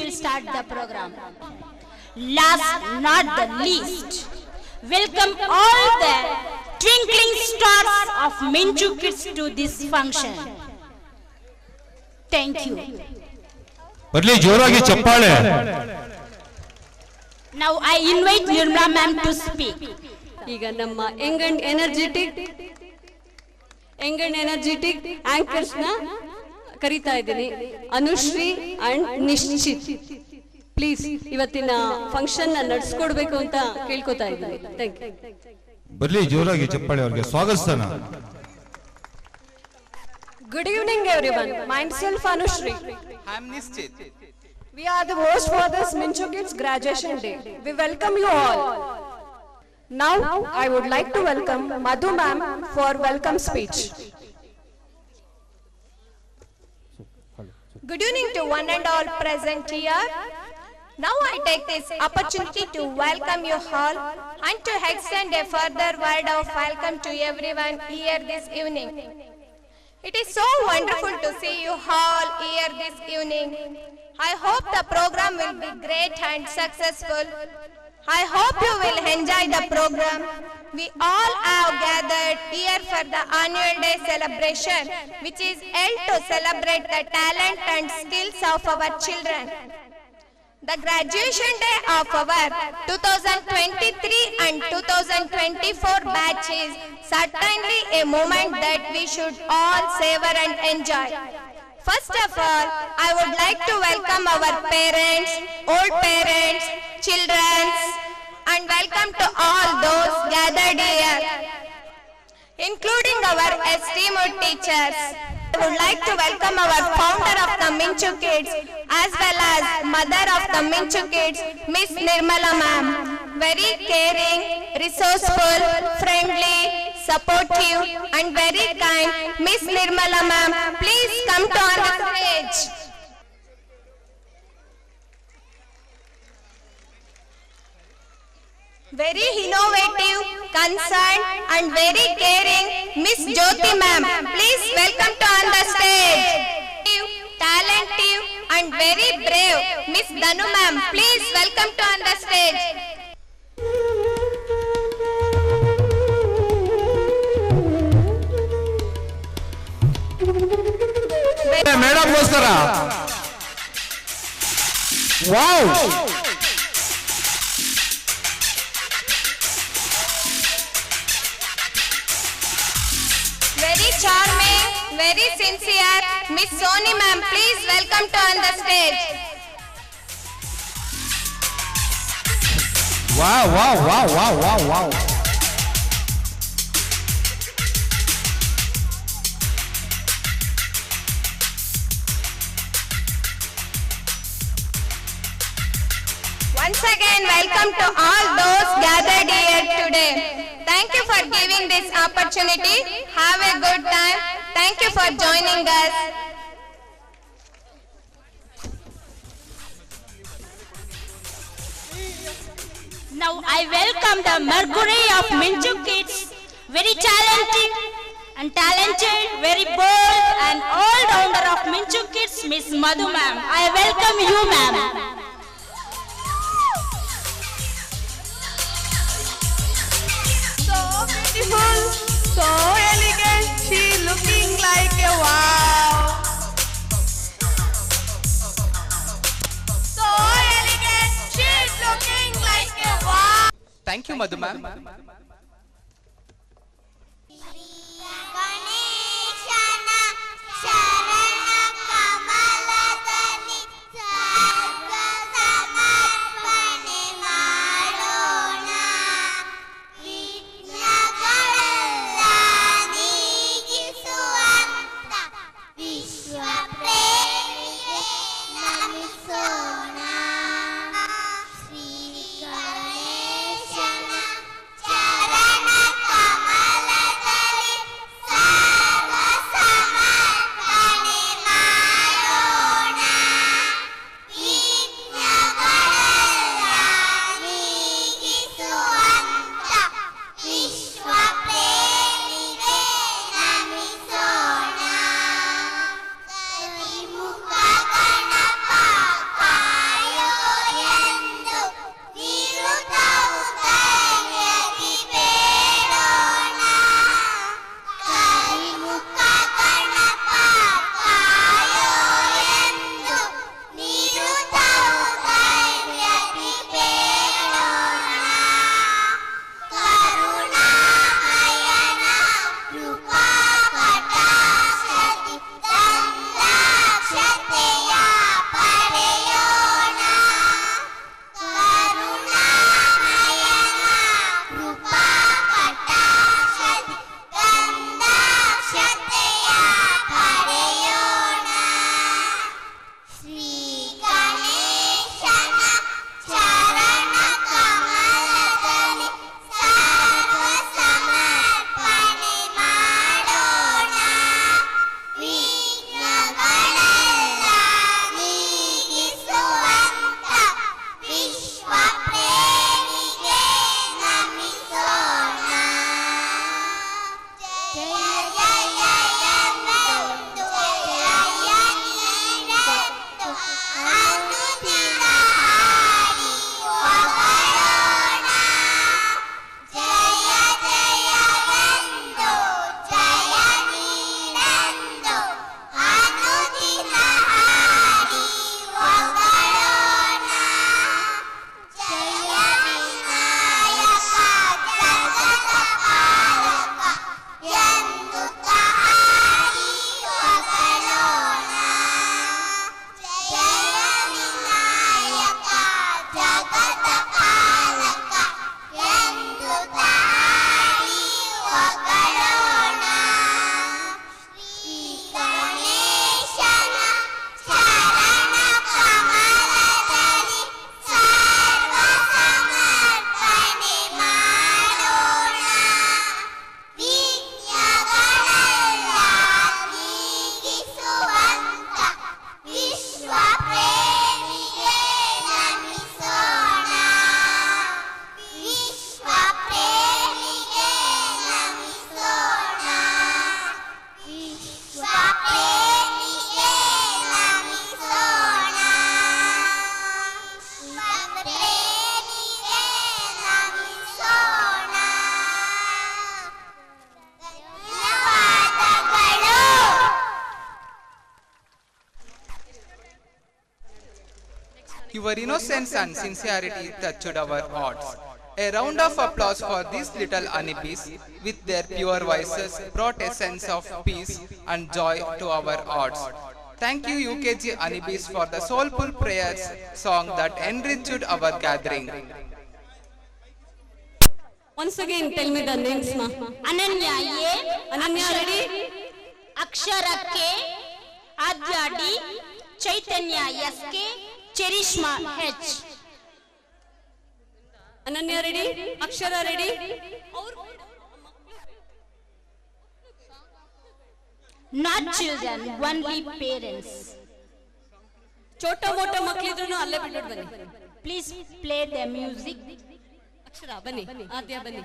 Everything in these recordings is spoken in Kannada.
will start the program. Last not the least, welcome all the twinkling stars of Minchu Kids to this function. Thank you. ಬರ್ಲಿ ಜೋರಾಗಿ ಚಪ್ಪಾಳೆ. Now I invite Nirmala ma'am to speak. ಈಗ ನಮ್ಮ ಯಂಗ್ ಅಂಡ್ ಎನರ್ಜೆಟಿಕ್ ಆಂಕರ್ಸ್ ನ ಕರೀತಾ ಇದ್ದೀನಿ. ಅನುಶ್ರೀ ಅಂಡ್ ನಿಶ್ಚಿತ್, ಪ್ಲೀಸ್ ಇವತ್ತಿನ ಫಂಕ್ಷನ್ ನಡೆಸ್ಕೊಡ್ಬೇಕು ಅಂತ ಕೇಳ್ಕೊತಾ ಇದ್ದೀನಿ. Thank you. ಬರ್ಲಿ ಜೋರಾಗಿ ಚಪ್ಪಾಳೆ ಅವ್ರಿಗೆ ಸ್ವಾಗತಿಸೋಣ. Good evening everyone. Myself Anushri. I am Nischit. We are the host for this Minchu Kids graduation day. We welcome you all. Now I would like to welcome Madhu ma'am for welcome speech. Good evening to one and all present here. Now I take this opportunity to welcome you all and to extend a further word of welcome to everyone here this evening. It is so wonderful to see you all here this evening. I hope the program will be great and successful. I hope you will enjoy the program. We all have gathered here for the annual day celebration, which is held to celebrate the talent and skills of our children. The graduation day of our 2023 and 2024 batch is certainly a moment that we should all savor and enjoy. First of all, I would like to welcome our parents, old parents, children, and welcome to all those gathered here, including our esteemed teachers. I would like to welcome our founder of the Minchu Kids as well as mother of the Minchu Kids, Miss Nirmala ma'am. Very caring, resourceful, friendly, supportive and very kind. Miss Nirmala ma'am, please come to on the stage. Very innovative, concerned and very caring, Miss Jyoti ma'am. Please welcome to on the stage. Talented and very brave, Miss Danu ma'am. Please welcome to on the stage. Madam ಗೋಸ್ಕರ wow. Very charming, very sincere, Miss Soni ma'am. Please welcome to on the stage. Wow wow wow wow wow wow. Once again, welcome to all those gathered here today. Thank you for giving this opportunity. Have a good time. Thank you for joining us. Now I welcome the Mercury of Minchu Kids, very talented, very bold and all-rounder of Minchu Kids, Miss Madhu ma'am. I welcome you ma'am. So beautiful, so elegant, she looking like a wow. So elegant, she's looking like a wow. Thank you, Madhu ma'am. Chara Your innocence and sincerity touched our hearts. A round of applause for these little honeybees with their pure voices brought a sense of peace and joy to our hearts. Thank you UKG honeybees for the soulful prayers song that enriched our gathering. Once again, tell me the names, ma. Ananya A. Ananya, ready? Akshara K. Adya D. Chaitanya SK. Cherishma H. Ananya, ready? Akshara, ready? Not children, only parents. ಚೋಟ ಮೋಟ ಮಕ್ಕಳಿದ್ರು ಅಲ್ಲೇ ಬಿಟ್ಟು ಬನ್ನಿ. Please play the music. ಅಕ್ಷರ ಬನ್ನಿ, ಆದ್ಯ ಬನ್ನಿ.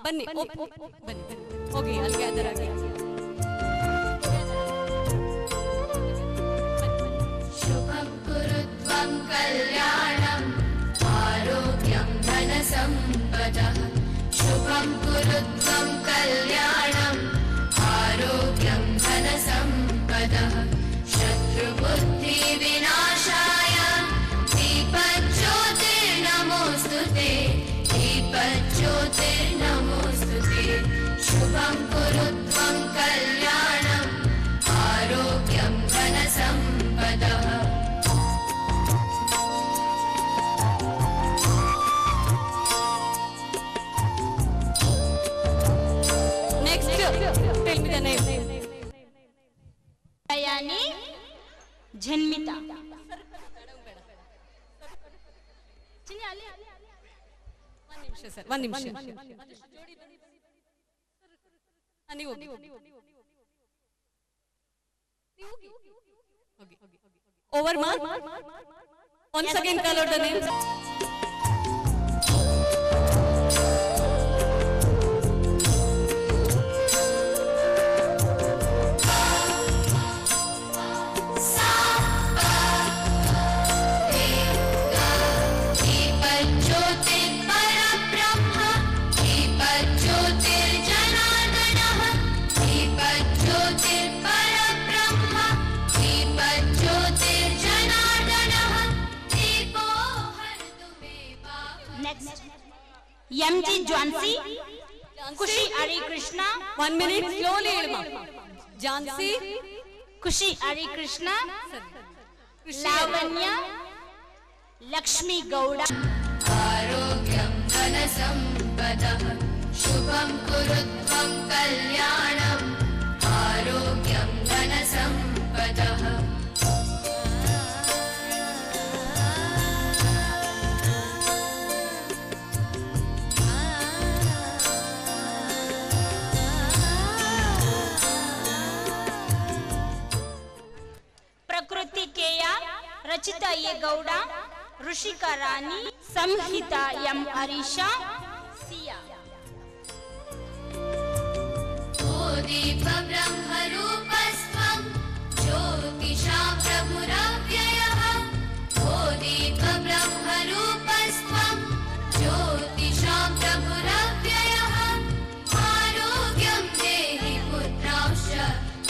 ಬನ್ನಿ ಬನ್ನಿ ಹೋಗಿ ಅಲ್ಲಿಗೆ ಅದರಾಗಿ. ಶುಭಂ ಕುರುತ್ವಂ ಕಲ್ಯಾಣಂ ಆರೋಗ್ಯಂ ಧನ ಸಂಪದಃ. ಶುಭಂ ಕುರುತ್ವಂ ಕಲ್ಯಾಣಂ ಆರೋಗ್ಯಂ ಧನ ಸಂಪದಃ. ಶತ್ರುಬುದ್ಧಿ ವಿನಾಶಾಯ ದೀಪಜ್ಯೋತಿರ್ನಮೋಸ್ತುತೆ. दीपज्योतिर्नमोस्तुते. शुभं कुरुत्वं कल्याणं आरोग्यं धनसम्पदः. Next, tell me the name. Dayani Janmita. ಒಂದ್ ನಿಮಿಷ ನೀವು ಓವರ್ ಮಾ once again call out the names. MG Jhansi, Kushi Hari Krishna. 1 minute, slowly ಹೇಳಮ್ಮ. Jhansi, Kushi Hari Krishna, Lavanya, Lakshmi Gowda. आरोग्यं धनसम्पदः. शुभं कुरुत्वं कल्याणम् आरोग्यं धनसम्पदः. प्रकृति केया, रचिता ये गौड़ा, ऋषिका रानी, संहिता एम हरीशा, सिया. ओ दीप ब्रह्मरूपस्त्वं ज्योतिषां प्रभुरव्ययः. ओ दीप ब्रह्मरूपस्त्वं ज्योतिषां प्रभुरव्ययः. आरोग्यं देहि पुत्रांश्च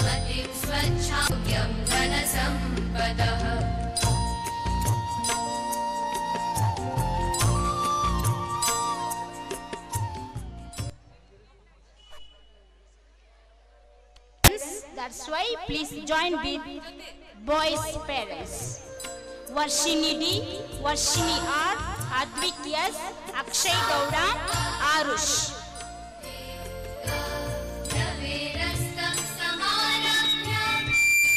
मतिं स्वच्छारोग्यं धनसम्पदः. That's why please join with boys' parents. Varshini D, Varshini R, Advik S, Akshay Gowda, Arush. रविरस्तं समारभ्य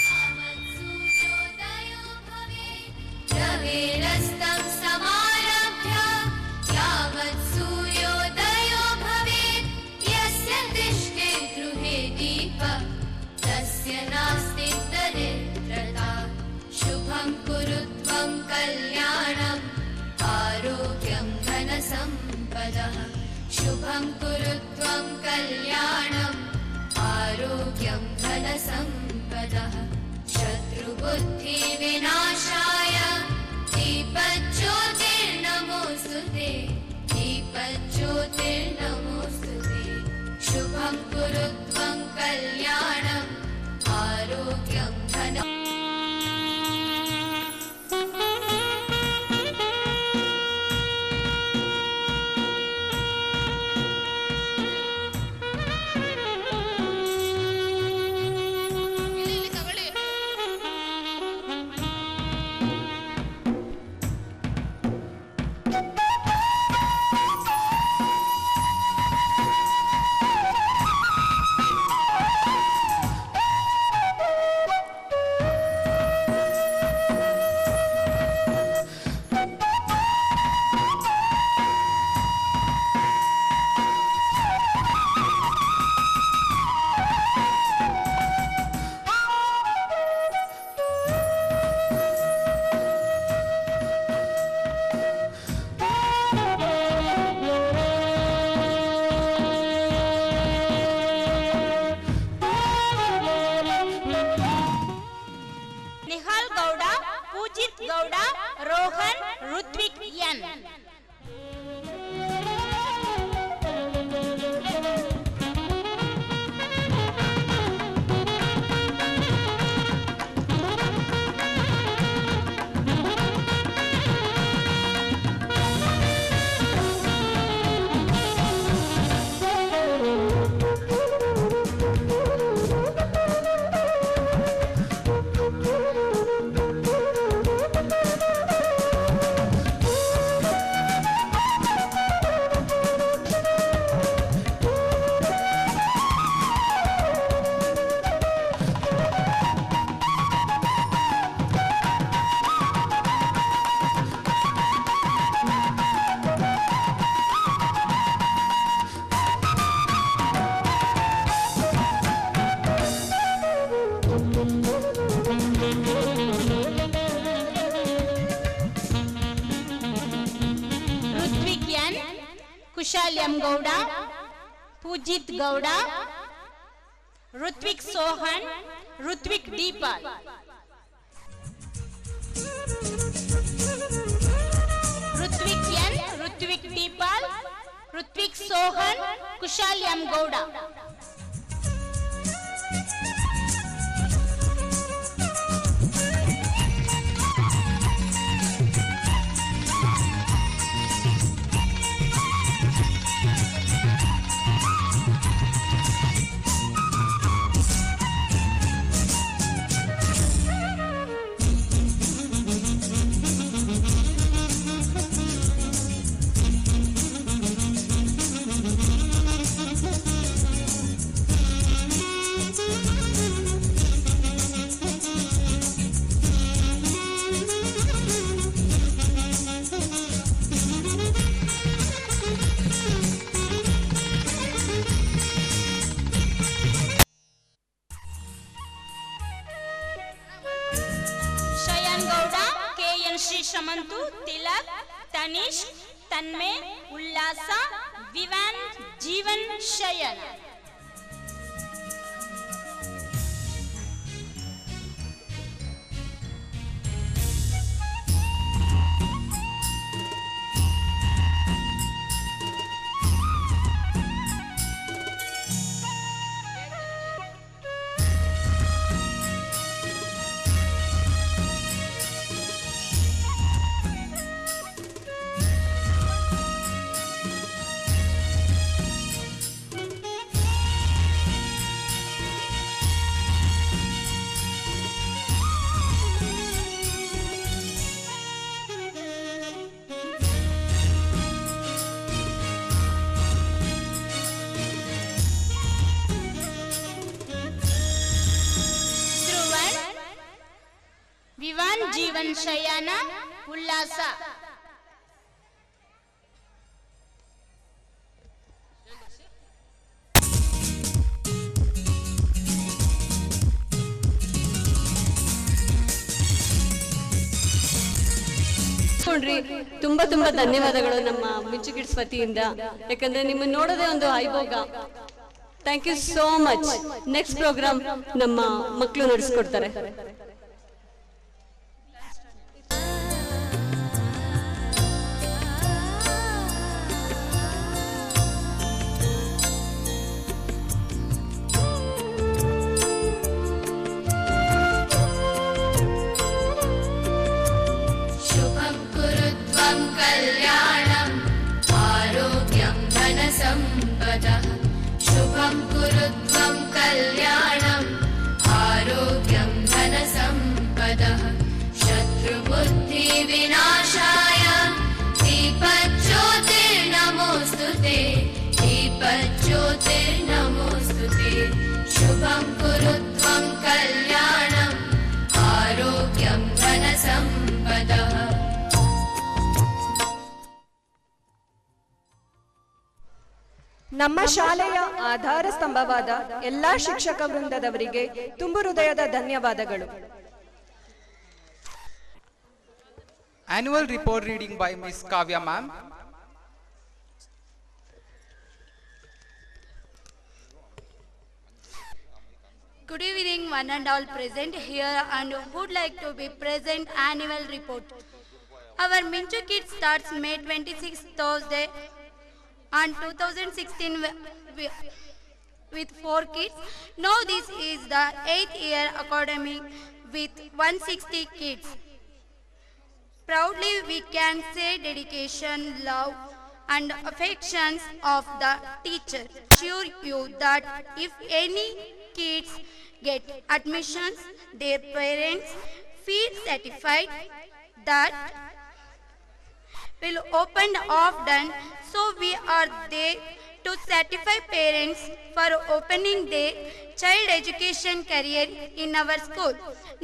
यावत्सूर्योदयो भवेत्. रविरस्तं समारभ्य यावत्सूर्योदयो भवेत्. यस्य तिष्ठेत् गृहे दीपः तस्य नास्ति दरिद्रता. शुभं कुरुत्वं कल्याणम् आरोग्यं धनसम्पदः. शुभं कुरुत्वं कल्याणम् आरोग्यं धनसम्पदः. शत्रुबुद्धि विनाशाय दीपज्योतिर्नमोस्तुते. दीपज्योतिर्नमोस्तुते. शुभं कुरुत्वं कल्याणम् Kushal M. Gowda, Pujit Gowda, Rutvik Sohan, Rutvik Deepal. Rutvik N, Rutvik Deepal, Rutvik Sohan, Kushal M. Gowda. Shamantu, Tilak, Tanish, Tanmay, Ullasa, Vivan, Jeevan, Shayan. Vivan, Jeevan, Shayana, Ullasa. ತುಂಬಾ ತುಂಬಾ ಧನ್ಯವಾದಗಳು ನಮ್ಮ ಮಿಂಚು ಕಿಡ್ಸ್ ವತಿಯಿಂದ. ಯಾಕಂದ್ರೆ ನಿಮ್ಮನ್ನ ನೋಡೋದೇ ಒಂದು ಐಭೋಗ. Thank you so much. Next programme ನಮ್ಮ ಮಕ್ಕಳು ನಡೆಸ್ಕೊಡ್ತಾರೆ. कल्याणम् आरोग्यं धनसम्पदः शुभं कुरु त्वं कल्याणम् आरोग्यं धनसम्पदः शत्रुबुद्धिविनाशाय दीपज्योतिर्नमोऽस्तुते दीपज्योतिर्नमोऽस्तुते शुभं कुरु त्वं कल्याणम् आरोग्यं धनसम्पदः. ನಮ್ಮ ಶಾಲೆಯ ಆಧಾರ ಸ್ತಂಭವಾದ ಎಲ್ಲಾ ಶಿಕ್ಷಕ ವೃಂದದವರಿಗೆ ತುಂಬು ಹೃದಯದ ಧನ್ಯವಾದಗಳು. Annual report reading by Miss Kavya ma'am. Good evening, one and all present here and would like to be present annual report. Our Minchu Kids starts May 26th Thursday and 2016 with 4 kids. Now this is the 8th year academic with 160 kids. Proudly we can say dedication, love and affections of the teacher. Assure you that if any kids get admissions, their parents feel satisfied that will open often, so we are there to satisfy parents for opening their child education career in our school.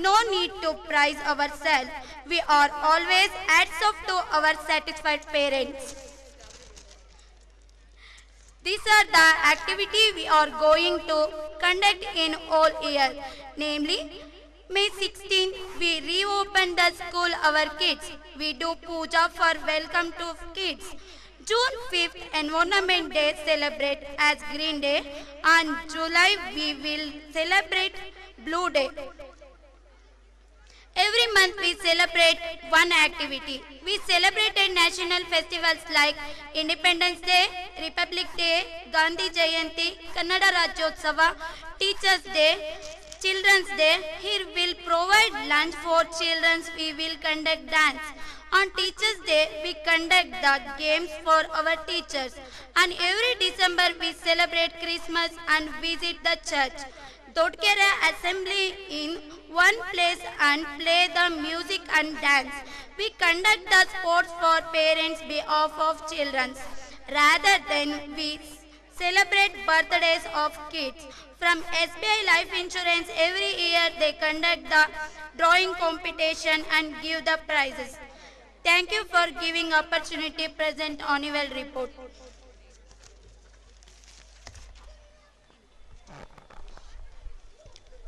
No need to praise ourselves. We are always hats off to our satisfied parents. These are the activities we are going to conduct in all year. Namely, May 16, we reopen the school our kids. We do puja for welcome to kids. June 5th, Environment Day celebrate as Green Day. On July, we will celebrate Blue Day. Every month we celebrate one activity. We celebrated national festivals like Independence Day, Republic Day, Gandhi Jayanti, Kannada Rajyotsava, Teachers Day, Children's Day. Here we'll provide lunch for children. We will conduct dance. On Teachers Day, we conduct the games for our teachers. And every December, we celebrate Christmas and visit the church. Dodkera assembly in one place and play the music and dance. We conduct the sports for parents behalf of children. Rather than we celebrate birthdays of kids. From SBI Life Insurance, every year they conduct the drawing competition and give the prizes. Thank you for giving opportunity present annual report.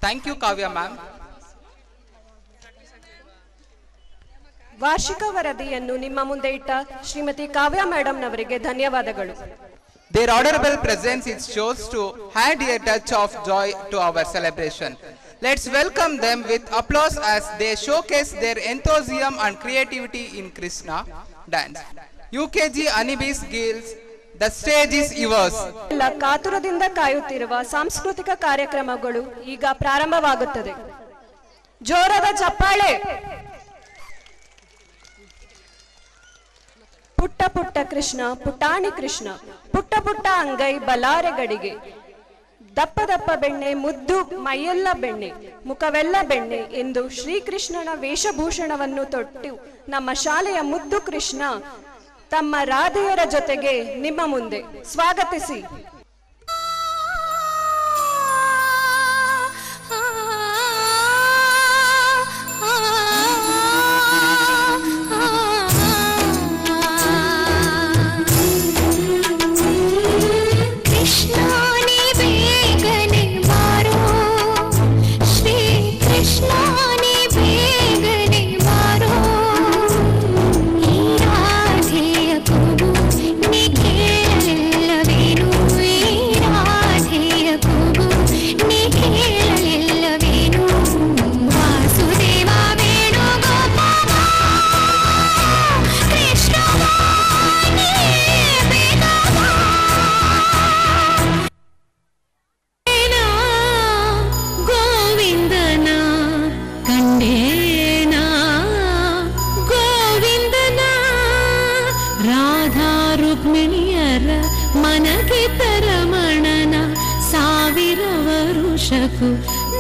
Thank you, Kavya ma'am. ವಾರ್ಷಿಕ ವರದಿಯನ್ನು ನಿಮ್ಮ ಮುಂದೆ ಇಟ್ಟ ಶ್ರೀಮತಿ ಕಾವ್ಯ ಮೇಡಮ್ ನವರಿಗೆ ಧನ್ಯವಾದಗಳು. Their honorable presence is shows to add a touch of joy to our celebration. Let's welcome them with applause as they showcase their enthusiasm and creativity in Krishna dance. UKG Anibis Girls, the stage is yours. ಎಲ್ಲ ಕಾತುರದಿಂದ ಕಾಯುತ್ತಿರುವ ಸಾಂಸ್ಕೃತಿಕ ಕಾರ್ಯಕ್ರಮಗಳು ಈಗ ಪ್ರಾರಂಭವಾಗುತ್ತದೆ. ಜೋರಾದ ಚಪ್ಪಾಳೆ. ಪುಟ್ಟ ಪುಟ್ಟ ಕೃಷ್ಣ ಪುಟಾಣಿ ಕೃಷ್ಣ, ಪುಟ್ಟ ಪುಟ್ಟ ಅಂಗೈ ಬಲಾರೆ ಗಡಿಗೆ, ದಪ್ಪ ದಪ್ಪ ಬೆಣ್ಣೆ ಮುದ್ದು ಮೈಯೆಲ್ಲ ಬೆಣ್ಣೆ ಮುಖವೆಲ್ಲ ಬೆಣ್ಣೆ ಎಂದು ಶ್ರೀಕೃಷ್ಣನ ವೇಷಭೂಷಣವನ್ನು ತೊಟ್ಟು ನಮ್ಮ ಶಾಲೆಯ ಮುದ್ದು ಕೃಷ್ಣ ತಮ್ಮ ರಾಧೆಯರ ಜೊತೆಗೆ ನಿಮ್ಮ ಮುಂದೆ ಸ್ವಾಗತಿಸಿ.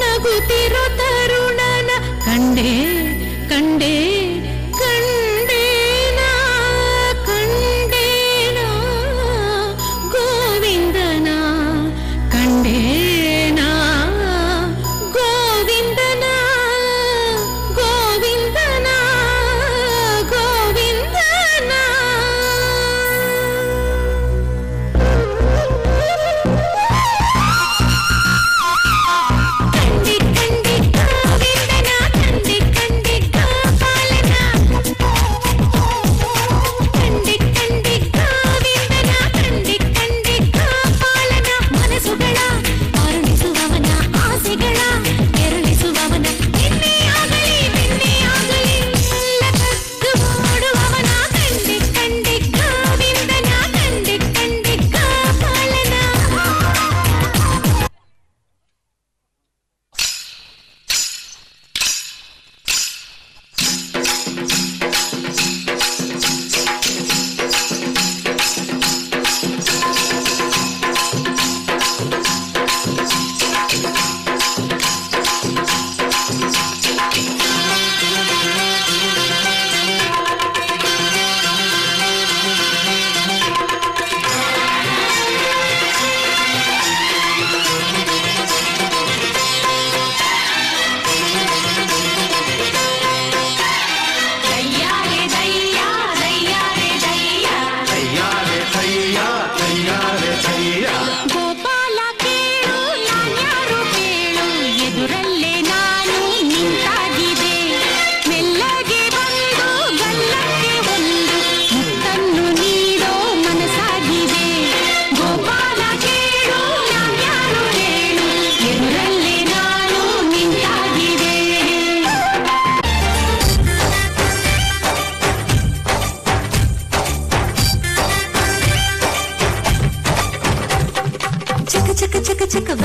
ನಗುತ್ತಿರೋ ತರುಣನ ಕಂಡೇ ಕಂಡೇ ಕಂಡೇನಾ ಕಂಡೇನಾ ಗೋವಿಂದನ ಕಂಡೇನಾ ಗೋವಿಂದನ ಗೋವಿಂದನ ಗೋವಿಂದನ. ಕಂಡಿ ಕಂಡಿ ಗೋವಿಂದನ ಕಂಡಿ ಕಂಡಿ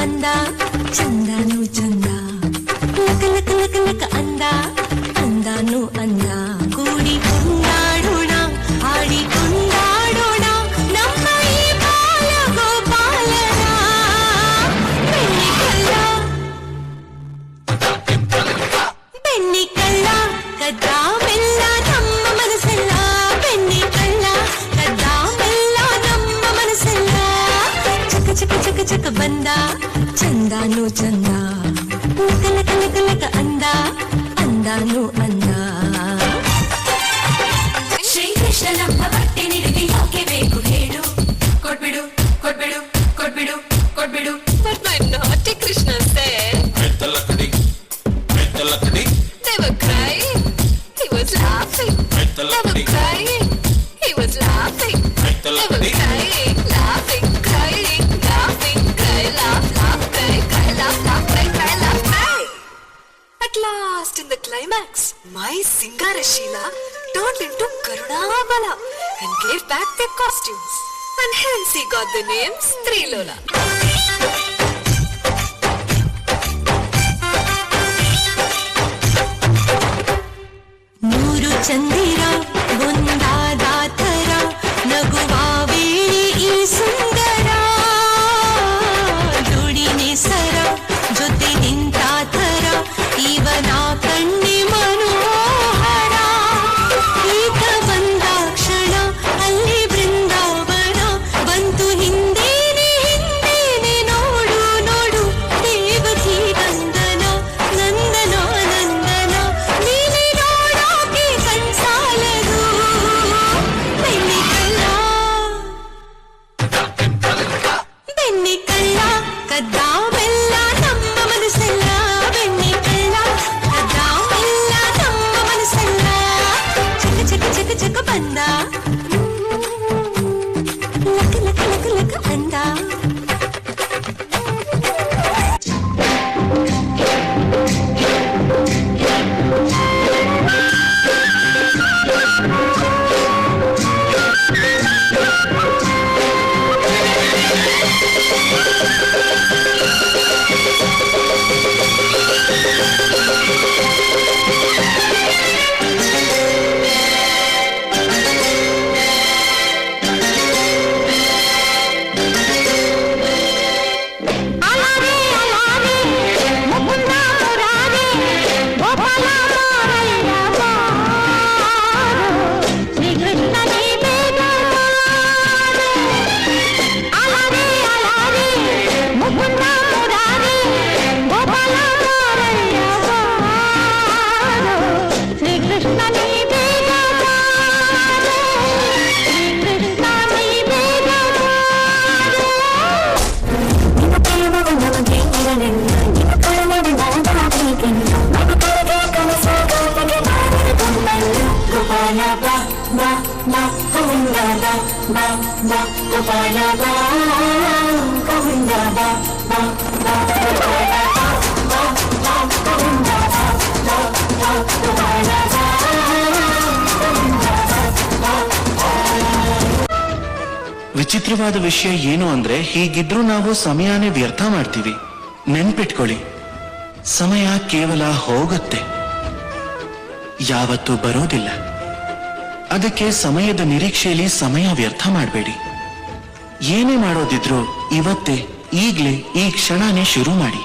ಅಂದ ಚಂದನು ಚಂದ ಲಕ ಲಕ ಲಕ ಲಕ ಅಂದ ಅಂದನು ಅಂದ ಕೂಡಿ ಕೊಂಡಾಡೋಣ ಹಾಡಿ ಕೊಂಡಾಡೋಣ ನಮ್ಮ ಈ ಬಾಲ ಗೋಪಾಲನ ಬೆಣ್ಣೆ ಕಳ್ಳ ಕದ್ದ ಮೆಲ್ಲ ನಮ್ಮ ಮನಸ್ಸೆಲ್ಲ ಬೆಣ್ಣೆ ಕಳ್ಳ ಕದ್ದ ಮೆಲ್ಲ ನಮ್ಮ ಮನಸ್ಸೆಲ್ಲ ಚಕ ಚಕ ಚಕ ಚಕ ಬಂದ ಚಂದಾನು ಚಂದ ಲಕ ಲಕ ಲಕ ಅಂದ ಅಂದಾನು ಅಂದ ಶ್ರೀಕೃಷ್ಣ ನಮ್ಮ ಬಟ್ಟೆ ನಿನಗೆ ಯಾಕೆ ಬೇಕು ಹೇಳು ಕೊಡ್ಬಿಡು ಕೊಡ್ಬಿಡು ಕೊಡ್ಬಿಡು ಕೊಡ್ಬಿಡು But my naughty Krishna said they were crying, he was laughing. They were crying, he was laughing. They were crying, laughing, crying, laughing, cry, laugh, laugh, cry, cry, laugh, laugh, cry, cry, laugh, cry. At last, in the climax, my Singarashila turned into Karunabala and gave back their costumes. And hence he got the name Strilola. ಮೂರು ಚಂದಿರ ಒಂದಾದ ಥರ ನಗುವ ವೇಳೆ ಈ ಸುಂದರ ಜೋಡಿನೆ ಸರ ಜೊತೆ ನಿಂತ ಥರ ಇವನ ಕಣ್ಣಿ ಮನೋಹರ ಈತ ಬಂದ ಕ್ಷಣ ಅಲ್ಲಿ ಬೃಂದಾವನ ಬಂತು ಹಿಂದೇನೆ ಹಿಂದೇನೆ ನೋಡು ನೋಡು ದೇವಕಿ ನಂದನ ನಂದನ ನಂದನ ನೀನೆ ನೋಡೋಕೆ ಕಣ್ಸಾಲದು ಬೆಣ್ಣೆ ಕಳ್ಳ ಕದ್ದ ಮೆಲ್ಲ ನಮ್ಮ ಮನಸ್ಸೆಲ್ಲ ಬೆಣ್ಣೆ ಕಳ್ಳ ಕದ್ದ ಮೆಲ್ಲ ನಮ್ಮ ಮನಸ್ಸೆಲ್ಲ ಚಕ ಚಕ ಚಕ ಚಕ ಬಂದ ಲಕ ಲಕ ಲಕ ಲಕ ಅಂದ ವಿಚಿತ್ರವಾದ ವಿಷಯ ಏನು ಅಂದ್ರೆ ಹೀಗಿದ್ರೂ ನಾವು ಸಮಯನೇ ವ್ಯರ್ಥ ಮಾಡ್ತೀವಿ. ನೆನ್ಪಿಟ್ಕೊಳ್ಳಿ, ಸಮಯ ಕೇವಲ ಹೋಗುತ್ತೆ, ಯಾವತ್ತೂ ಬರೋದಿಲ್ಲ. ಅದಕ್ಕೆ ಸಮಯದ ನಿರೀಕ್ಷೆಯಲ್ಲಿ ಸಮಯ ವ್ಯರ್ಥ ಮಾಡಬೇಡಿ. ಏನೇ ಮಾಡೋದಿದ್ರು ಇವತ್ತೇ ಈಗ್ಲೇ ಈ ಕ್ಷಣನೇ ಶುರು ಮಾಡಿ.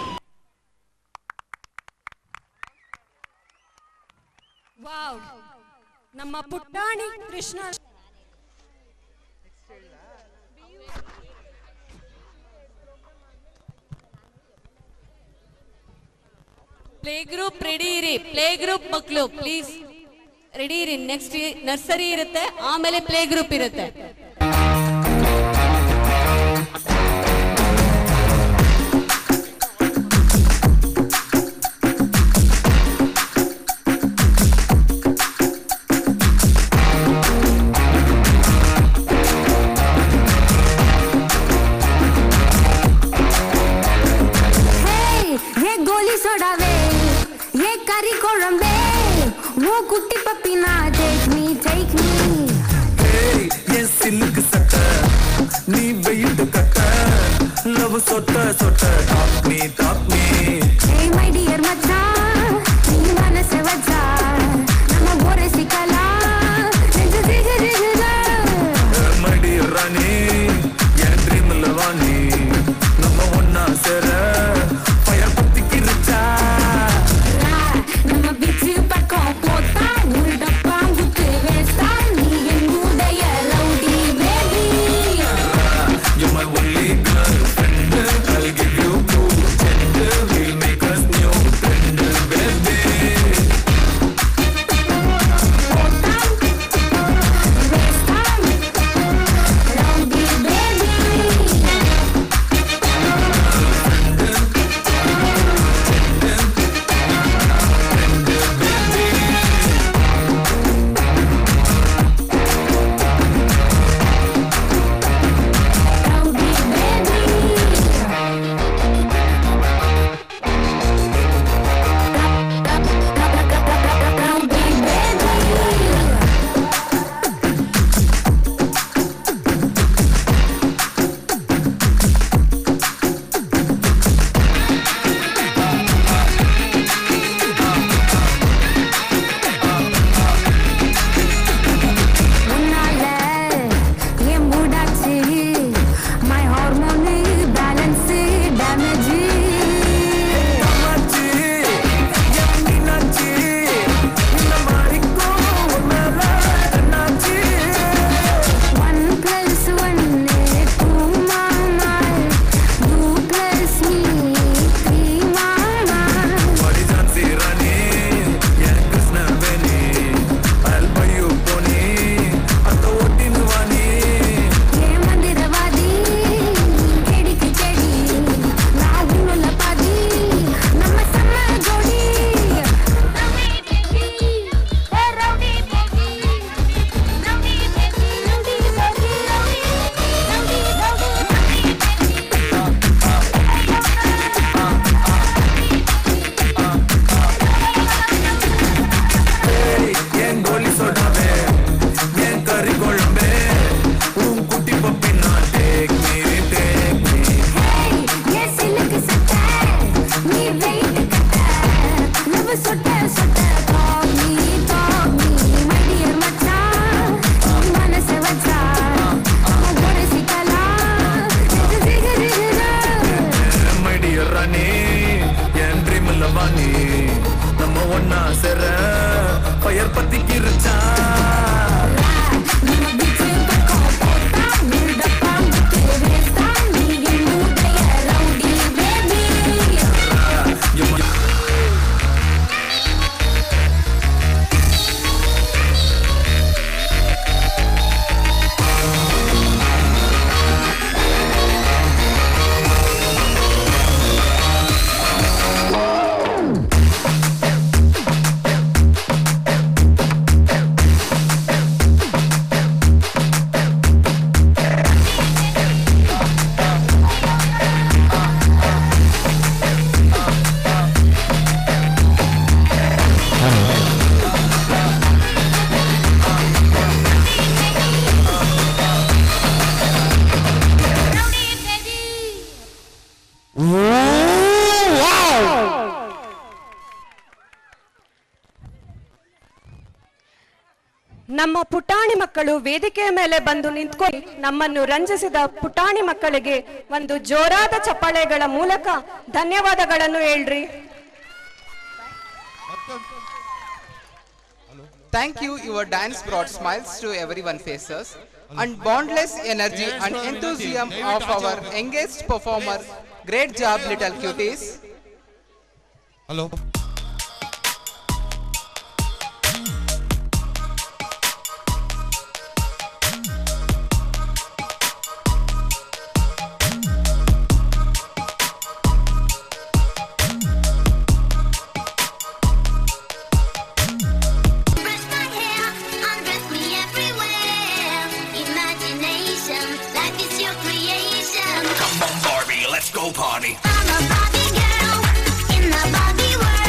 ನಮ್ಮ ಪುಟ್ಟಾಣಿ ಕೃಷ್ಣ ಪ್ಲೇ ಗ್ರೂಪ್ ರೆಡಿ ಇರಿ. ಪ್ಲೇ ಗ್ರೂಪ್ ಮಕ್ಕಳು ಪ್ಲೀಸ್ ರೆಡಿ ಇರಿ. ನೆಕ್ಸ್ಟ್ ನರ್ಸರಿ ಇರುತ್ತೆ, ಆಮೇಲೆ ಪ್ಲೇ ಗ್ರೂಪ್ ಇರುತ್ತೆ. वो कुट्टी पप्पी ना take me hey ये सिल्क सट्टा नी वेट कट्टा लव सोटा सोटा rock me. Hey my dear மச்சான் நீ மனசை வச்சா நம்ம ஒரு சிக்கலா நெஞ்சு திகதிகதா. My dear Rani, N dream ல வா நீ. நம்ம ஒண்ணா சேர fire பத்திக்கிருச்சா. நம்ம பீச்சு பக்கம் போத்தா ஒரு டப்பா விட்டு வேஸ்டா நீ என்னுடைய rowdy baby. You're my only girlfriend. I'll give you 2 we'll make us new friend, baby. நம்ம ஒன்னா சேர ஃபயர் பத்திக்கிருச்சா. ನಮ್ಮ ಪುಟಾಣಿ ಮಕ್ಕಳು ವೇದಿಕೆಯ ಮೇಲೆ ಬಂದು ನಿಂತ್ಕೊಂಡು ನಮ್ಮನ್ನು ರಂಜಿಸಿದ ಪುಟಾಣಿ ಮಕ್ಕಳಿಗೆ ಒಂದು ಜೋರಾದ ಚಪ್ಪಾಳೆಗಳ ಮೂಲಕ ಧನ್ಯವಾದಗಳನ್ನು ಹೇಳ್ರಿ. Thank you. Your dance brought smiles to everyone's faces and boundless energy and enthusiasm of our engaged performers. Great job, little cuties. Hello. Come on, Barbie, let's go party. I'm a Barbie girl in the Barbie world.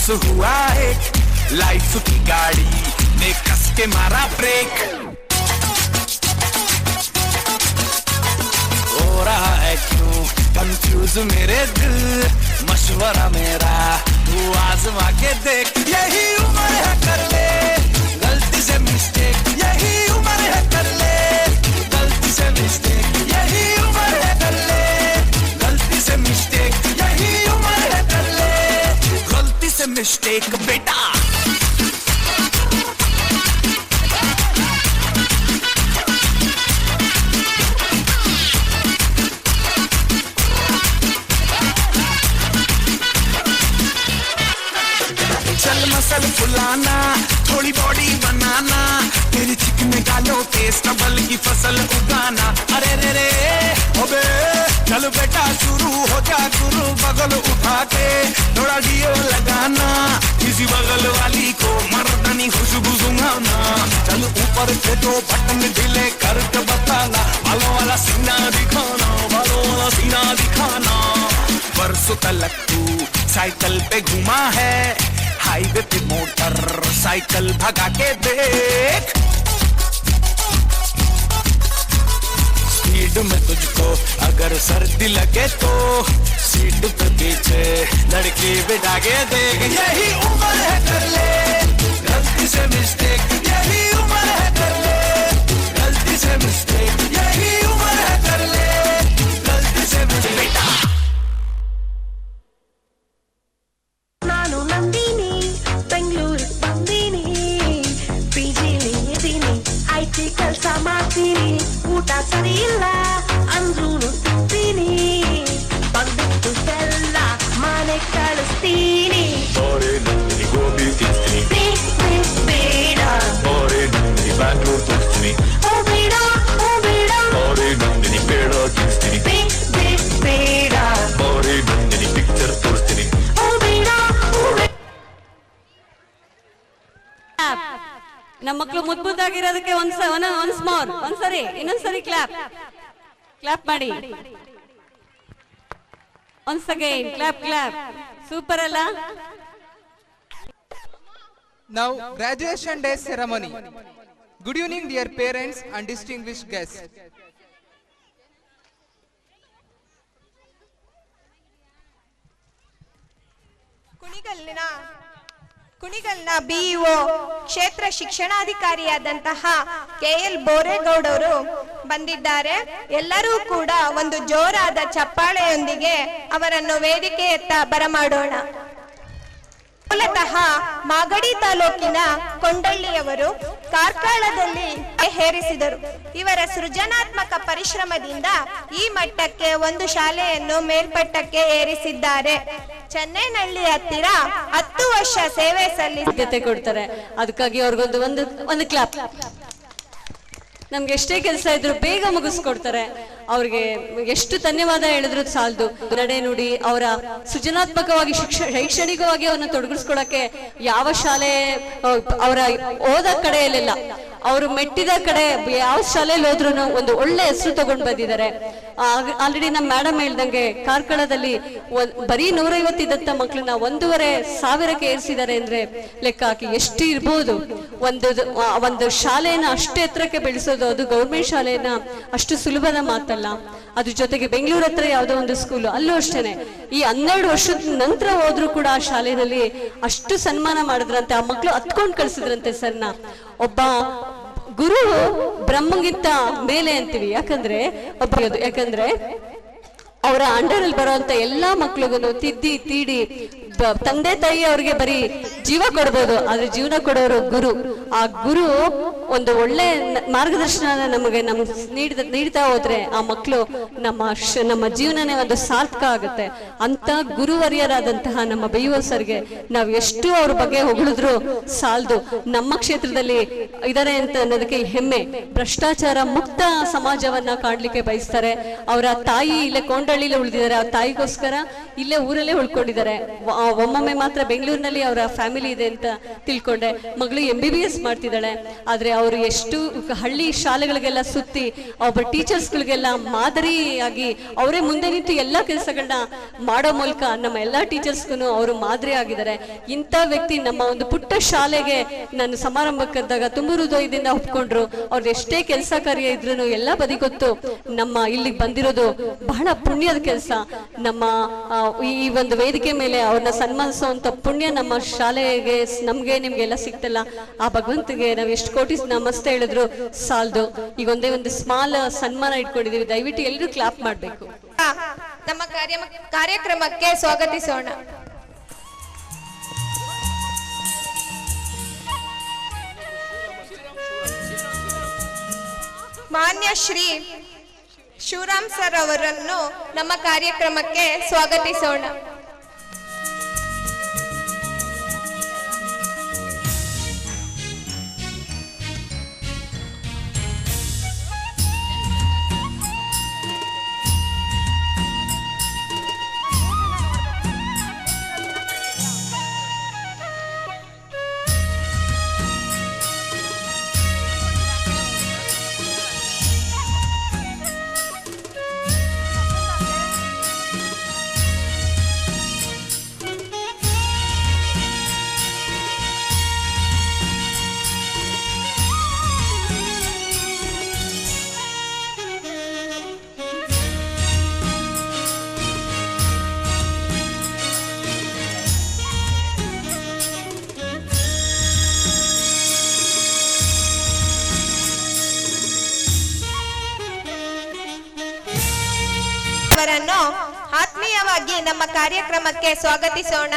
Miss हुआ एक लाइफ की गाड़ी ने कस के मारा ब्रेक हो रहा है क्यों कंफ्यूज मेरे दिल मशवरा मेरा तू आजमा के देख यही उम्र है कर ले गलती से मिस्टेक यही उम्र है कर ले गलती से मिस्टेक यही उम्र है कर ले गलती से मिस्टेक यही उम्र है कर ले गलती से मिस्टेक बेटा चल मसल फुलाना थोड़ी बॉडी बनाना तेरी चिकने गालों के स्टबल की फसल उगाना अरे रे रे अबे चल बेटा शुरू हो जा गुरु बगल उठा के थोड़ा डियो लगाना किसी बगल वाली को मर्दानी खुशबू सुंघाना चल ऊपर से दो बटन ढीले करके बताना बालों वाला सीना दिखाना बालों वाला सीना दिखाना बरसों तक तू साइकिल पे घुमा है हाईवे पे मोटर साइकिल भगा के देख स्पीड में तुझको अगर सर्दी लगे तो सीट पे पीछे लड़की बिठा के देख यही उम्र है कर ले गलती से मिस्टेक यही उम्र है कर ले गलती से मिस्टेक यही उम्र है कर ले गलती से मिस्टेक ಕೆಲಸ ಮಾಡ್ತೀನಿ ಊಟ ಸರಿ ಇಲ್ಲ ಅಂದ್ರೂನು ತಿಂತೀನಿ ಬಂದ್ಬಿಟ್ಟು ಎಲ್ಲ ಮನೆ ಕಳಿಸ್ತೀನಿ ನಂದಿನಿ ಗೋಬಿ ತಿಂತೀನಿ ಬೇಡ ನಂದಿನಿ ಬ್ಯಾಂಗ್ಳೂರ್ ತೋರಿಸ್ತೀನಿ ಬೇಡ ನಂದಿನಿ ಬೇಡ ತಿನ್ನಿಸ್ತೀನಿ ಬೇಡ ನಂದಿನಿ ಪಿಕ್ಚರ್ ತೋರಿಸ್ತೀನಿ ಬೇಡ ನಮ್ಮ ಮಕ್ಕಳು ಮುದ್ದಾಗಿರೋದಕ್ಕೆ ಒಂದ್ಸರಿ ಇನ್ನೊಂದ್ಸರಿ ಕ್ಲಾಪ್ ಮಾಡಿ ಒನ್ಸ್ ಅಗೈನ್ ಕ್ಲಾಪ್ ಸೂಪರ್ ಅಲ್ಲ Now graduation day ceremony. Good evening dear parents and distinguished guests. ಕುಣಿಗಲ್ನ ಬಿಇಒ ಕ್ಷೇತ್ರ ಶಿಕ್ಷಣಾಧಿಕಾರಿಯಾದಂತಹ KL ಬೋರೇಗೌಡರು ಬಂದಿದ್ದಾರೆ. ಎಲ್ಲರೂ ಕೂಡ ಒಂದು ಜೋರಾದ ಚಪ್ಪಾಳೆಯೊಂದಿಗೆ ಅವರನ್ನು ವೇದಿಕೆಯತ್ತ ಬರಮಾಡೋಣ. ಮೂಲತಃ ಮಾಗಡಿ ತಾಲೂಕಿನ ಕೊಂಡಳ್ಳಿಯವರು ಕಾರ್ಕಳದಲ್ಲಿ ಹೇರಿಸಿದರು. ಇವರ ಸೃಜನಾತ್ಮಕ ಪರಿಶ್ರಮದಿಂದ ಈ ಮಟ್ಟಕ್ಕೆ ಒಂದು ಶಾಲೆಯನ್ನು ಮೇಲ್ಪಟ್ಟಕ್ಕೆ ಏರಿಸಿದ್ದಾರೆ. ಚೆನ್ನೈನಹಳ್ಳಿ ಹತ್ತಿರ 10 ವರ್ಷ ಸೇವೆ ಸಲ್ಲಿಸಿ ಕೊಡ್ತಾರೆ. ಅದಕ್ಕಾಗಿ ಅವ್ರಿಗೊಂದು ಒಂದು ಕ್ಲಾಪ್. ನಮ್ಗೆ ಎಷ್ಟೇ ಕೆಲಸ ಇದ್ರು ಬೇಗ ಮುಗಿಸ್ಕೊಡ್ತಾರೆ. ಅವ್ರಿಗೆ ಎಷ್ಟು ಧನ್ಯವಾದ ಹೇಳಿದ್ರು ಸಾಲದು. ನಡೆ ನುಡಿ ಅವರ ಸೃಜನಾತ್ಮಕವಾಗಿ ಶೈಕ್ಷಣಿಕವಾಗಿ ಅವ್ರನ್ನ ತೊಡಗಿಸ್ಕೊಳಕ್ಕೆ ಯಾವ ಶಾಲೆ ಅವರ ಹೋದ ಕಡೆಯಲ್ಲೆಲ್ಲ ಅವರು ಮೆಟ್ಟಿದ ಕಡೆ ಯಾವ ಶಾಲೆಯಲ್ಲಿ ಹೋದ್ರು ಒಂದು ಒಳ್ಳೆ ಹೆಸರು ತಗೊಂಡು ಬಂದಿದ್ದಾರೆ. ಆಲ್ರೆಡಿ ನಮ್ಮ ಮೇಡಮ್ ಹೇಳ್ದಂಗೆ ಕಾರ್ಕಳದಲ್ಲಿ ಬರೀ 150 ದತ್ತ ಮಕ್ಕಳನ್ನ 1,500 ಏರಿಸಿದ್ದಾರೆ ಅಂದ್ರೆ ಲೆಕ್ಕ ಹಾಕಿ ಎಷ್ಟು ಇರ್ಬೋದು. ಒಂದು ಶಾಲೆಯನ್ನ ಅಷ್ಟು ಎತ್ತರಕ್ಕೆ ಬೆಳೆಸೋದು, ಅದು ಗೌರ್ಮೆಂಟ್ ಶಾಲೆಯನ್ನ ಅಷ್ಟು ಸುಲಭದ ಮಾತಲ್ಲ. ಅದ್ರ ಜೊತೆಗೆ ಬೆಂಗಳೂರು ಹತ್ರ ಯಾವ್ದೋ ಒಂದು ಸ್ಕೂಲು, ಅಲ್ಲೂ ಅಷ್ಟೇನೆ ಈ 12 ವರ್ಷದ ನಂತರ ಹೋದ್ರು ಕೂಡ ಆ ಶಾಲೆಯಲ್ಲಿ ಅಷ್ಟು ಸನ್ಮಾನ ಮಾಡಿದ್ರಂತೆ. ಆ ಮಕ್ಕಳು ಹತ್ಕೊಂಡು ಕಳ್ಸಿದ್ರಂತೆ ಸರ್ನ. ಒಬ್ಬ ಗುರು ಬ್ರಹ್ಮಗಿಂತ ಮೇಲೆ ಅಂತೀವಿ. ಯಾಕಂದ್ರೆ ಅವರ ಅಂಡರ್ ಅಲ್ಲಿ ಬರುವಂತ ಎಲ್ಲಾ ಮಕ್ಳಿಗೂ ತಿದ್ದಿ ತೀಡಿ ತಂದೆ ತಾಯಿ ಅವ್ರಿಗೆ ಬರೀ ಜೀವ ಕೊಡ್ಬೋದು, ಆದ್ರೆ ಜೀವನ ಕೊಡೋರು ಗುರು. ಆ ಗುರು ಒಂದು ಒಳ್ಳೆ ಮಾರ್ಗದರ್ಶನ ನಮಗೆ ನೀಡ್ತಾ ಹೋದ್ರೆ ಆ ಮಕ್ಕಳು ನಮ್ಮ ಜೀವನನೇ ಒಂದು ಸಾರ್ಥಕ ಆಗುತ್ತೆ. ಅಂತ ಗುರುವರ್ಯರಾದಂತಹ ನಮ್ಮ BIO ಸರ್ಗೆ ನಾವು ಎಷ್ಟು ಅವ್ರ ಬಗ್ಗೆ ಹೊಗಳಿದ್ರು ಸಾಲದು. ನಮ್ಮ ಕ್ಷೇತ್ರದಲ್ಲಿ ಇದಾರೆ ಅಂತ ಅನ್ನೋದಕ್ಕೆ ಹೆಮ್ಮೆ. ಭ್ರಷ್ಟಾಚಾರ ಮುಕ್ತ ಸಮಾಜವನ್ನ ಕಾಡ್ಲಿಕ್ಕೆ ಬಯಸ್ತಾರೆ. ಅವರ ತಾಯಿ ಇಲ್ಲೇ ಕೊಂಡಳ್ಳಿಲೇ ಉಳಿದಿದ್ದಾರೆ. ಆ ತಾಯಿಗೋಸ್ಕರ ಇಲ್ಲೇ ಊರಲ್ಲೇ ಉಳ್ಕೊಂಡಿದ್ದಾರೆ. ಒಮ್ಮೊಮ್ಮೆ ಮಾತ್ರ ಬೆಂಗಳೂರಿನಲ್ಲಿ ಅವರ ಫ್ಯಾಮಿಲಿ ಇದೆ ಅಂತ ತಿಳ್ಕೊಂಡೆ. ಮಗಳು MBBS ಮಾಡ್ತಿದ್ದಾಳೆ. ಆದರೆ ಅವರು ಎಷ್ಟು ಹಳ್ಳಿ ಶಾಲೆಗಳಿಗೆಲ್ಲ ಸುತ್ತಿ ಒಬ್ಬ ಟೀಚರ್ಸ್ಗಳಿಗೆಲ್ಲ ಮಾದರಿಯಾಗಿ ಅವರೇ ಮುಂದೆ ನಿಂತು ಎಲ್ಲ ಕೆಲಸಗಳನ್ನ ಮಾಡೋ ಮೂಲಕ ನಮ್ಮ ಎಲ್ಲ ಟೀಚರ್ಸ್ಗೂ ಅವರು ಮಾದರಿ ಆಗಿದ್ದಾರೆ. ಇಂಥ ವ್ಯಕ್ತಿ ನಮ್ಮ ಒಂದು ಪುಟ್ಟ ಶಾಲೆಗೆ ನಾನು ಸಮಾರಂಭಕ್ಕೆ ಕರೆದಾಗ ತುಂಬ ಹೃದಯದಿಂದ ಒಪ್ಕೊಂಡ್ರು. ಅವ್ರದ್ದು ಎಷ್ಟೇ ಕೆಲಸ ಕಾರ್ಯ ಇದ್ರೂ ಎಲ್ಲ ಬದಿಗೊತ್ತು ನಮ್ಮ ಇಲ್ಲಿಗೆ ಬಂದಿರೋದು ಬಹಳ ಪುಣ್ಯದ ಕೆಲಸ. ನಮ್ಮ ಈ ಒಂದು ವೇದಿಕೆ ಮೇಲೆ ಅವ್ರನ್ನ ಸನ್ಮಾನಿಸುವಂತ ಪುಣ್ಯ ನಮ್ಮ ಶಾಲೆಗೆ ನಮ್ಗೆ ನಿಮ್ಗೆಲ್ಲ ಸಿಗ್ತಲ್ಲ. ಆ ಭಗವಂತಗೆ ನಾವು ಎಷ್ಟು ಕೋಟಿ ನಮಸ್ತೆ ಹೇಳಿದ್ರು ಸಾಲದು. ಈಗ ಒಂದೇ ಒಂದು ಸ್ಮಾಲ್ ಸನ್ಮಾನ ಇಟ್ಕೊಂಡಿದೀವಿ. ದಯವಿಟ್ಟು ಎಲ್ಲರೂ ಕ್ಲಾಪ್ ಮಾಡ್ಬೇಕು. ನಮ್ಮ ಕಾರ್ಯಕ್ರಮಕ್ಕೆ ಸ್ವಾಗತಿಸೋಣ. ಮಾನ್ಯ ಶ್ರೀ ಶಿವರಾಮ್ ಸರ್ ಅವರನ್ನು ನಮ್ಮ ಕಾರ್ಯಕ್ರಮಕ್ಕೆ ಸ್ವಾಗತಿಸೋಣ. ಅವರನ್ನು ಆತ್ಮೀಯವಾಗಿ ನಮ್ಮ ಕಾರ್ಯಕ್ರಮಕ್ಕೆ ಸ್ವಾಗತಿಸೋಣ.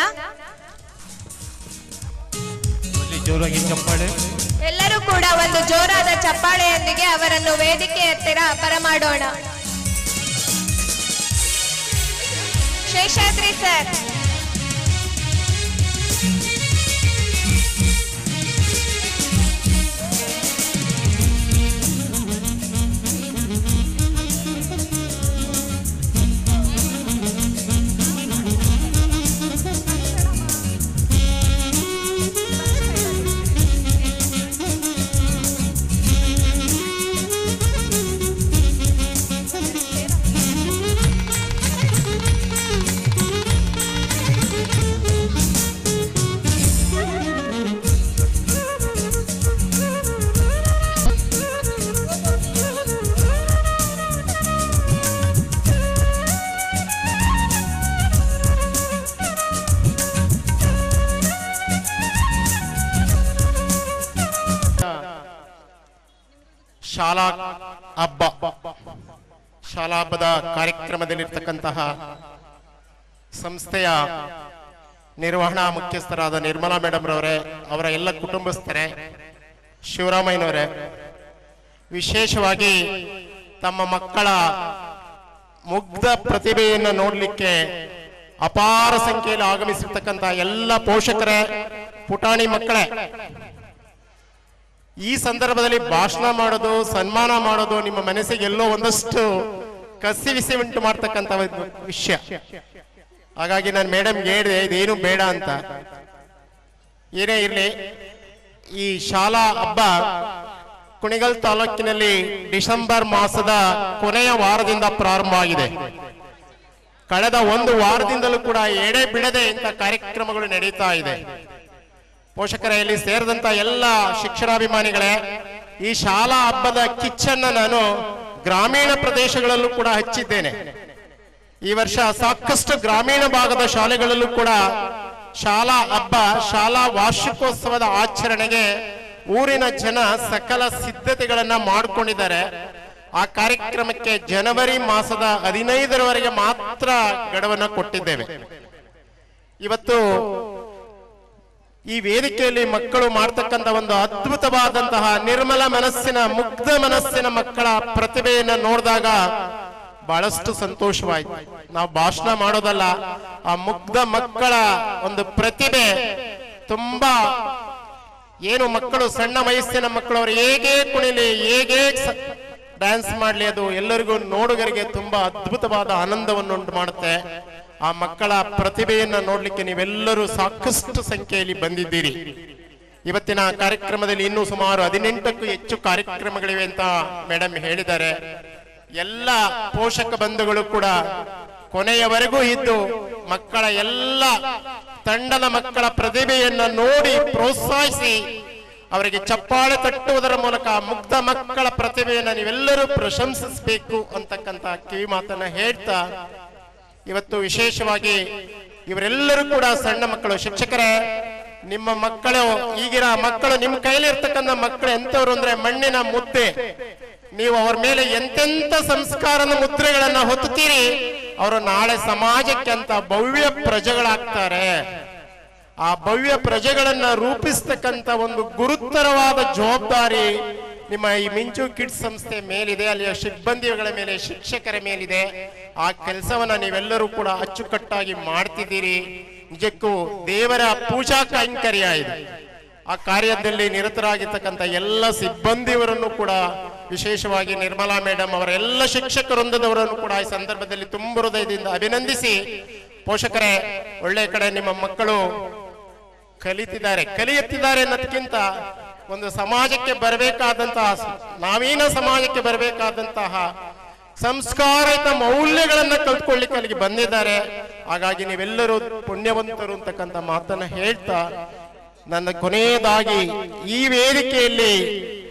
ಎಲ್ಲರೂ ಕೂಡ ಒಂದು ಜೋರಾದ ಚಪ್ಪಾಳೆಯೊಂದಿಗೆ ಅವರನ್ನು ವೇದಿಕೆ ಹತ್ತಿರ ಬರಮಾಡೋಣ. ಶೇಷಾದ್ರಿ ಸರ್, ಶಾಲಾ ಹಬ್ಬದ ಕಾರ್ಯಕ್ರಮದಲ್ಲಿರ್ತಕ್ಕಂತಹ ಸಂಸ್ಥೆಯ ನಿರ್ವಹಣಾ ಮುಖ್ಯಸ್ಥರಾದ ನಿರ್ಮಲಾ ಮೇಡಮ್ ರವರೇ, ಅವರ ಎಲ್ಲ ಕುಟುಂಬಸ್ಥರೇ, ಶಿವರಾಮಯ್ಯನವರೇ, ವಿಶೇಷವಾಗಿ ತಮ್ಮ ಮಕ್ಕಳ ಮುಗ್ಧ ಪ್ರತಿಭೆಯನ್ನು ನೋಡಲಿಕ್ಕೆ ಅಪಾರ ಸಂಖ್ಯೆಯಲ್ಲಿ ಆಗಮಿಸಿರ್ತಕ್ಕಂಥ ಎಲ್ಲ ಪೋಷಕರೇ, ಪುಟಾಣಿ ಮಕ್ಕಳೇ, ಈ ಸಂದರ್ಭದಲ್ಲಿ ಭಾಷಣ ಮಾಡೋದು, ಸನ್ಮಾನ ಮಾಡೋದು ನಿಮ್ಮ ಮನಸ್ಸಿಗೆ ಎಲ್ಲೋ ಒಂದಷ್ಟು ಕಸಿವಿಸಿ ಉಂಟು ಮಾಡ್ತಕ್ಕಂಥ ವಿಷಯ. ಹಾಗಾಗಿ ನಾನು ಮೇಡಮ್ಗೆ ಹೇಳಿದೆ ಇದೇನು ಬೇಡ ಅಂತ. ಏನೇ ಇರಲಿ, ಈ ಶಾಲಾ ಹಬ್ಬ ಕುಣಿಗಲ್ ತಾಲೂಕಿನಲ್ಲಿ ಡಿಸೆಂಬರ್ ಮಾಸದ ಕೊನೆಯ ವಾರದಿಂದ ಪ್ರಾರಂಭ ಆಗಿದೆ. ಕಳೆದ ಒಂದು ವಾರದಿಂದಲೂ ಕೂಡ ಎಡೆ ಬಿಡದೆ ಇಂಥ ಕಾರ್ಯಕ್ರಮಗಳು ನಡೀತಾ ಇದೆ. ಪೋಷಕರಲ್ಲಿ ಸೇರಿದಂತ ಎಲ್ಲ ಶಿಕ್ಷಣಾಭಿಮಾನಿಗಳೇ, ಈ ಶಾಲಾ ಹಬ್ಬದ ಕಿಚ್ಚನ್ನ ನಾನು ಗ್ರಾಮೀಣ ಪ್ರದೇಶಗಳಲ್ಲೂ ಕೂಡ ಹಚ್ಚಿದ್ದೇನೆ. ಈ ವರ್ಷ ಸಾಕಷ್ಟು ಗ್ರಾಮೀಣ ಭಾಗದ ಶಾಲೆಗಳಲ್ಲೂ ಕೂಡ ಶಾಲಾ ಹಬ್ಬ, ಶಾಲಾ ವಾರ್ಷಿಕೋತ್ಸವದ ಆಚರಣೆಗೆ ಊರಿನ ಜನ ಸಕಲ ಸಿದ್ಧತೆಗಳನ್ನ ಮಾಡಿಕೊಂಡಿದ್ದಾರೆ. ಆ ಕಾರ್ಯಕ್ರಮಕ್ಕೆ ಜನವರಿ ಮಾಸದ 15ರವರೆಗೆ ಮಾತ್ರ ಗಡುವನ್ನು ಕೊಟ್ಟಿದ್ದೇವೆ. ಇವತ್ತು ಈ ವೇದಿಕೆಯಲ್ಲಿ ಮಕ್ಕಳು ಮಾಡ್ತಕ್ಕಂಥ ಒಂದು ಅದ್ಭುತವಾದಂತಹ ನಿರ್ಮಲ ಮನಸ್ಸಿನ, ಮುಗ್ಧ ಮನಸ್ಸಿನ ಮಕ್ಕಳ ಪ್ರತಿಭೆಯನ್ನು ನೋಡಿದಾಗ ಬಹಳಷ್ಟು ಸಂತೋಷವಾಯಿತು. ನಾವು ಭಾಷಣ ಮಾಡೋದಲ್ಲ, ಆ ಮುಗ್ಧ ಮಕ್ಕಳ ಒಂದು ಪ್ರತಿಭೆ ತುಂಬಾ ಏನು ಮಕ್ಕಳು ಸಣ್ಣ ವಯಸ್ಸಿನ ಮಕ್ಕಳು ಅವರು ಹೇಗೆ ಕುಣಿಲಿ, ಹೇಗೆ ಡ್ಯಾನ್ಸ್ ಮಾಡಲಿ, ಅದು ಎಲ್ಲರಿಗೂ ನೋಡುಗರಿಗೆ ತುಂಬಾ ಅದ್ಭುತವಾದ ಆನಂದವನ್ನು ಉಂಟು ಮಾಡುತ್ತೆ. ಆ ಮಕ್ಕಳ ಪ್ರತಿಭೆಯನ್ನ ನೋಡ್ಲಿಕ್ಕೆ ನೀವೆಲ್ಲರೂ ಸಾಕಷ್ಟು ಸಂಖ್ಯೆಯಲ್ಲಿ ಬಂದಿದ್ದೀರಿ. ಇವತ್ತಿನ ಕಾರ್ಯಕ್ರಮದಲ್ಲಿ ಇನ್ನೂ ಸುಮಾರು 18ಕ್ಕೂ ಹೆಚ್ಚು ಕಾರ್ಯಕ್ರಮಗಳಿವೆ ಅಂತ ಮೇಡಮ್ ಹೇಳಿದ್ದಾರೆ. ಎಲ್ಲ ಪೋಷಕ ಬಂಧುಗಳು ಕೂಡ ಕೊನೆಯವರೆಗೂ ಇದ್ದು ಮಕ್ಕಳ ಎಲ್ಲ ತಂಡದ ಮಕ್ಕಳ ಪ್ರತಿಭೆಯನ್ನ ನೋಡಿ ಪ್ರೋತ್ಸಾಹಿಸಿ ಅವರಿಗೆ ಚಪ್ಪಾಳೆ ತಟ್ಟುವುದರ ಮೂಲಕ ಮುಗ್ಧ ಮಕ್ಕಳ ಪ್ರತಿಭೆಯನ್ನ ನೀವೆಲ್ಲರೂ ಪ್ರಶಂಸಿಸಬೇಕು ಅಂತಕ್ಕಂಥ ಕಿವಿ ಮಾತನ್ನ ಹೇಳ್ತಾ, ಇವತ್ತು ವಿಶೇಷವಾಗಿ ಇವರೆಲ್ಲರೂ ಕೂಡ ಸಣ್ಣ ಮಕ್ಕಳು. ಶಿಕ್ಷಕರೇ, ನಿಮ್ಮ ಮಕ್ಕಳು, ಈಗಿನ ಮಕ್ಕಳು, ನಿಮ್ಮ ಕೈಲಿ ಇರ್ತಕ್ಕಂಥ ಮಕ್ಕಳು ಎಂತವ್ರು ಅಂದ್ರೆ ಮಣ್ಣಿನ ಮುದ್ದೆ. ನೀವು ಅವ್ರ ಮೇಲೆ ಎಂತೆಂತ ಸಂಸ್ಕಾರದ ಮುದ್ರೆಗಳನ್ನ ಹೊತ್ತುತ್ತೀರಿ, ಅವರು ನಾಳೆ ಸಮಾಜಕ್ಕೆ ಅಂತ ಭವ್ಯ ಪ್ರಜೆಗಳಾಗ್ತಾರೆ. ಆ ಭವ್ಯ ಪ್ರಜೆಗಳನ್ನ ರೂಪಿಸ್ತಕ್ಕಂಥ ಒಂದು ಗುರುತರವಾದ ಜವಾಬ್ದಾರಿ ನಿಮ್ಮ ಈ ಮಿಂಚು ಕಿಡ್ಸ್ ಸಂಸ್ಥೆ ಮೇಲಿದೆ, ಅಲ್ಲಿಯ ಸಿಬ್ಬಂದಿಗಳ ಮೇಲೆ, ಶಿಕ್ಷಕರ ಮೇಲಿದೆ. ಆ ಕೆಲಸವನ್ನ ನೀವೆಲ್ಲರೂ ಕೂಡ ಅಚ್ಚುಕಟ್ಟಾಗಿ ಮಾಡ್ತಿದ್ದೀರಿ. ನಿಜಕ್ಕೂ ದೇವರ ಪೂಜಾ ಕೈಂಕರ್ಯ ಇದೆ. ಆ ಕಾರ್ಯದಲ್ಲಿ ನಿರತರಾಗಿರ್ತಕ್ಕಂಥ ಎಲ್ಲ ಸಿಬ್ಬಂದಿಯವರನ್ನು ಕೂಡ, ವಿಶೇಷವಾಗಿ ನಿರ್ಮಲಾ ಮೇಡಮ್ ಅವರ ಎಲ್ಲ ಶಿಕ್ಷಕ ವೃಂದದವರನ್ನು ಕೂಡ ಈ ಸಂದರ್ಭದಲ್ಲಿ ತುಂಬ ಹೃದಯದಿಂದ ಅಭಿನಂದಿಸಿ, ಪೋಷಕರೇ, ಒಳ್ಳೆ ಕಡೆ ನಿಮ್ಮ ಮಕ್ಕಳು ಕಲಿಯುತ್ತಿದ್ದಾರೆ ಅನ್ನೋದಕ್ಕಿಂತ ಒಂದು ಸಮಾಜಕ್ಕೆ ಬರಬೇಕಾದಂತಹ, ನಾವೀನ ಸಮಾಜಕ್ಕೆ ಬರಬೇಕಾದಂತಹ ಸಂಸ್ಕಾರಿತ ಮೌಲ್ಯಗಳನ್ನ ಕಲ್ತ್ಕೊಳ್ಳಿಕ್ಕೆ ಅಲ್ಲಿಗೆ ಬಂದಿದ್ದಾರೆ. ಹಾಗಾಗಿ ನೀವೆಲ್ಲರೂ ಪುಣ್ಯವಂತರು ಅಂತಕ್ಕಂಥ ಮಾತನ್ನ ಹೇಳ್ತಾ, ನನ್ನ ಕೊನೆಯದಾಗಿ ಈ ವೇದಿಕೆಯಲ್ಲಿ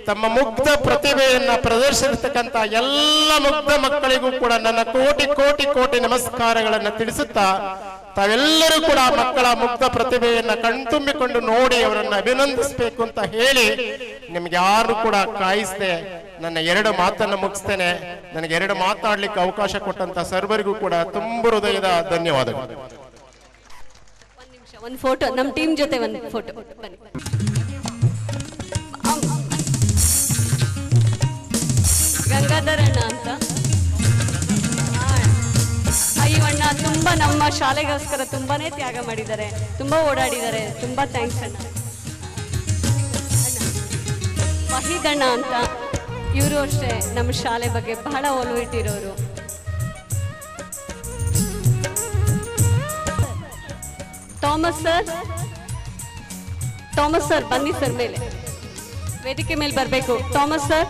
ತಮ್ಮ ಮುಗ್ಧ ಪ್ರತಿಭೆಯನ್ನ ಪ್ರದರ್ಶಿಸತಕ್ಕಂಥ ಎಲ್ಲ ಮುಗ್ಧ ಮಕ್ಕಳಿಗೂ ಕೂಡ ನನ್ನ ಕೋಟಿ ಕೋಟಿ ಕೋಟಿ ನಮಸ್ಕಾರಗಳನ್ನ ತಿಳಿಸುತ್ತಾ, ತಾವೆಲ್ಲರೂ ಕೂಡ ಮಕ್ಕಳ ಮುಗ್ಧ ಪ್ರತಿಭೆಯನ್ನ ಕಣ್ತುಂಬಿಕೊಂಡು ನೋಡಿ ಅವರನ್ನ ಅಭಿನಂದಿಸಬೇಕು ಅಂತ ಹೇಳಿ, ನಿಮ್ಗೆ ಯಾರು ಕೂಡ ಕಾಯಿಸದೆ ನನ್ನ 2 ಮಾತನ್ನ ಮುಗಿಸ್ತೇನೆ. ನನಗೆ 2 ಮಾತಾಡ್ಲಿಕ್ಕೆ ಅವಕಾಶ ಕೊಟ್ಟಂತ ಸರ್ವರಿಗೂ ಕೂಡ ತುಂಬ ಹೃದಯದ ಧನ್ಯವಾದಗಳು. ಒಂದು ಫೋಟೋ ನಮ್ಮ ಟೀಮ್ ಜೊತೆ, ಒಂದು ಫೋಟೋ ಬನ್ನಿ. ಗಂಗಾಧರಣ್ಣ ಅಂತ, ಅಯ್ಯವಣ್ಣ ತುಂಬಾ ನಮ್ಮ ಶಾಲೆಗೋಸ್ಕರ ತುಂಬಾನೇ ತ್ಯಾಗ ಮಾಡಿದ್ದಾರೆ, ತುಂಬಾ ಓಡಾಡಿದ್ದಾರೆ, ತುಂಬಾ ಥ್ಯಾಂಕ್ಸ್ ಅಣ್ಣ. ವಹೀದಣ್ಣ ಅಂತ, ಇವರು ಅಷ್ಟೇ ನಮ್ಮ ಶಾಲೆ ಬಗ್ಗೆ ಬಹಳ ಒಲವು ಇಟ್ಟಿರೋರು. ಥಾಮಸ್ ಸರ್ ಬನ್ನಿ ಸರ್, ಮೇಲೆ ವೇದಿಕೆ ಮೇಲೆ ಬರಬೇಕು. Thomas sir,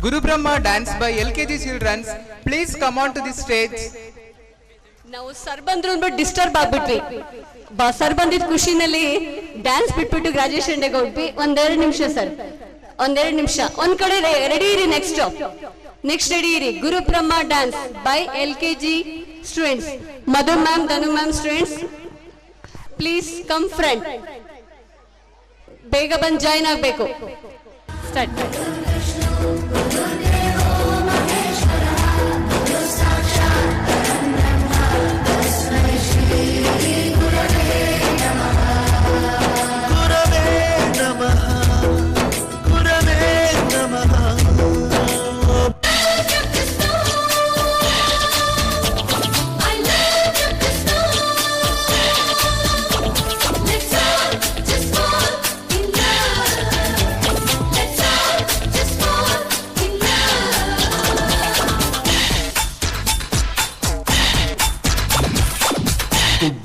Guru Brahma dance by LKG children. Please come on to the stage. ನಾವು ಸರ್ ಬಂದ್ರು ಅಂದ್ಬಿಟ್ಟು ಡಿಸ್ಟರ್ಬ್ ಆಗ್ಬಿಟ್ವಿ. ಸರ್ ಬಂದಿದ್ ಖುಷಿನಲ್ಲಿ ಡ್ಯಾನ್ಸ್ ಬಿಟ್ಬಿಟ್ಟು ಗ್ರಾಜುಯೇಷನ್ ಡೇಗೆ ಹೋಗ್ವಿ. 1-2 ನಿಮಿಷ ಸರ್, 1-2 ನಿಮಿಷ. ಒಂದ್ ಕಡೆ ರೆಡಿ ಇರಿ, ನೆಕ್ಸ್ಟ್ ರೆಡಿ ಇರಿ. Guru Brahma dance by LKG students. Madhu ma'am, Dhanu ma'am students, please come front. ಬೇಗ ಬಂದು ಜಾಯ್ನ್ ಆಗ್ಬೇಕು. ಸ್ಟಾರ್ಟ್.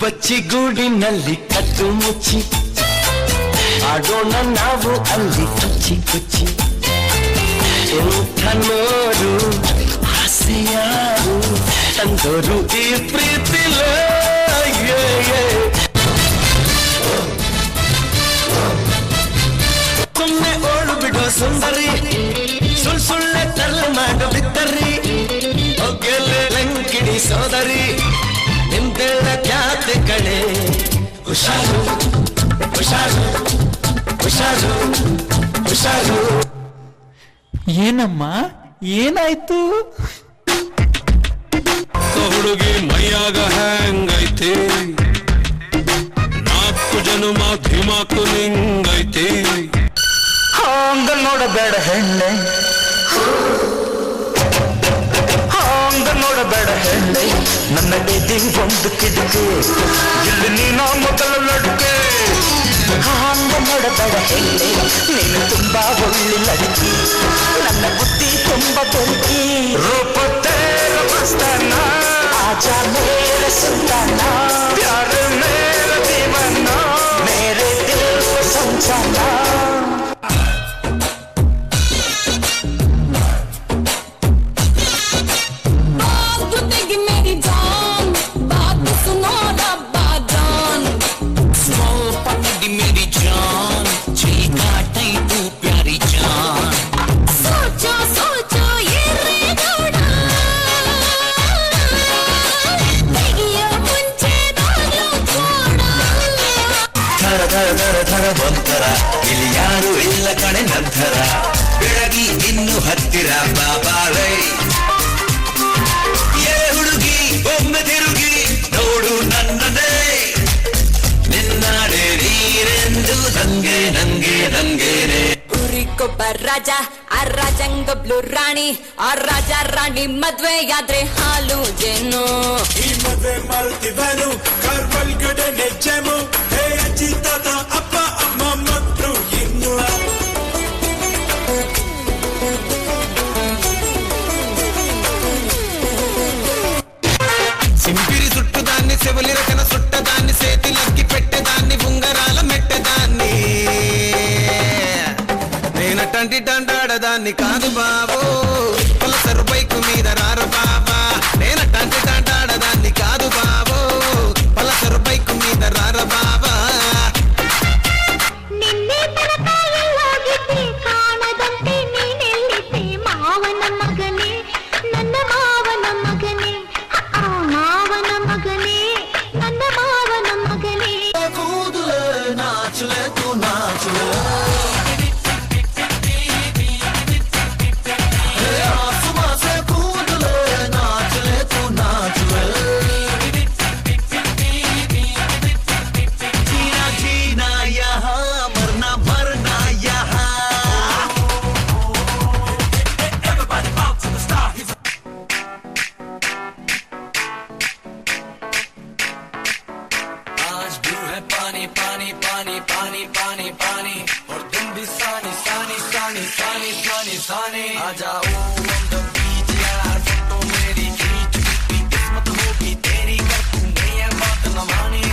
ಬಚ್ಚಿ ಗೂಡಿನಲ್ಲಿ ಕಟ್ಟು ಮುಚ್ಚಿ ಆಡೋಣ ನಾವು ಅಲ್ಲಿ ಕುಚ್ಚಿ ಕುಚ್ಚಿ. ಎಂಥ ನೋರು ಆಸೆಯಾರು ತಂದೋರು ಈ ಪ್ರೀತಿಲ. ಸುಮ್ಮನೆ ಓಡು ಬಿಡೋ ಸುಂದರಿ, ಸೋದರಿ ನಿಮ್ದೆಲ್ಲ ಖ್ಯಾತೆ ಕಣೆ ಹುಷಾರು ಹುಷಾರು ಹುಷಾರು ಹುಷಾರು. ಏನಮ್ಮ ಏನಾಯ್ತು? ಹುಡುಗಿ ಮೈಯಾಗ ಹೆಂಗೈತಿ, 4 ಜನುಮ ಧಿಮಾಕು ನಿಂಗೈತಿ. ಹಾಂಗ ನೋಡಬೇಡ ಹೆಣ್ಣೆ, ಹಾಂಗ ನೋಡಬೇಡ ಹೆಣ್ಣೆ, ನನ್ನ ಎದೆ ಒಂದು ಕಿಟಕಿ, ಇಲ್ಲಿ ನೀನು ಮೊದಲ ಲಡ್ಕೆ. ಹಾಂಗ ನೋಡಬೇಡ ಹೆಣ್ಣೆ, ನೀನು ತುಂಬಾ ಒಳ್ಳೆ ಲಡ್ಕಿ, ನನ್ನ ಬುದ್ಧಿ ತುಂಬಾ ಬೆರಕಿ. ರೂಪ ತೇರ ಮಸ್ತಾನ, ಆಜಾ ಮೇರೆ ಸುಲ್ತಾನ, ಪ್ಯಾರ ಮೇರ ದೀವಾನ, ಮೇರೆ ದಿಲ್ ಕೋ ಸಮझाना. ಒಂಥರ ಇಲ್ಲಿ ಯಾರು ಇಲ್ಲ ಕಣೆ ನಂತರ, ಬೆಳಗಿ ಇನ್ನು ಹತ್ತಿರ ಬಾಬಾಲೈ. ಏ ಹುಡುಗಿ ಒಮ್ಮೆ ತಿರುಗಿ ನೋಡು ನನ್ನದೇ, ನಿನ್ನಾಡೆ ನೀರೆಂದು ನಂಗೆ ನಂಗೆ ನಂಗೇನೆ. ಊರಿಗೊಬ್ಬ ರಾಜ, ಆ ರಾಜಂಗೊಬ್ಳು ರಾಣಿ, ಆ ರಾಜ ರಾಣಿ ಮದ್ವೆಯಾದ್ರೆ ಹಾಲು ಜೇನು. ಈ ಮದ್ವೆ ಮರುತ್ತಿವನು ಕರ್ವಲ್ಗಡೆ ನೆಚ್ಚೆಮು, ಹೇ ಅಜ್ಜಿ ತಾತ ಅಪ್ಪ ಅಮ್ಮ ಮಕ್ಕಳು ಇನ್ನು. సింపిరి చుట్టుదాన్ని చెవులి రకన చుట్టదాన్ని చేతిలక్కి పెట్టేదాన్ని ఉంగరాల మెట్టేదాన్ని, నేనటంటి దండాడదాన్ని కాదు బాబు, పలసరు బైకు మీద రారు బాబా. నేనటంటి దండాడదాన్ని కాదు బాబు, పలసరు బైకు మీద రారు బాబా. ನಿನ್ನೆ ತರಕಾರಿ ಹೋಗಿದ್ದೆ ಕಾಣದಂತೆ ನೀನೆಲ್ಲಿದ್ದೆ ಮಾವನ ಮಗನೇ, ನನ್ನ ಮಾವನ ಮಗನೇ, ಮಾವನ ಮಗನೇ, ನನ್ನ ಮಾವನ ಮಗನೇ. ಕೂದಲೇ ನಾಚುಲೆ ತು ನಾಚುಲೆ, ಆಸುಮಾಸೆ ಕೂದಲೇ ನಾಚುಲೆ ತು ನಾಚುಲೆ. जीना जीना यहाँ, मरना मरना यहाँ. Everybody bounce to the star. आज ब्लू है पानी पानी पानी पानी पानी पानी, और तुम भी सानी सानी सानी सानी सानी सानी. आ जाओ on the beach यार, फोटो मेरी खींच, कितनी किस्मत होगी तेरी, कर तू नहीं है बात न मानी.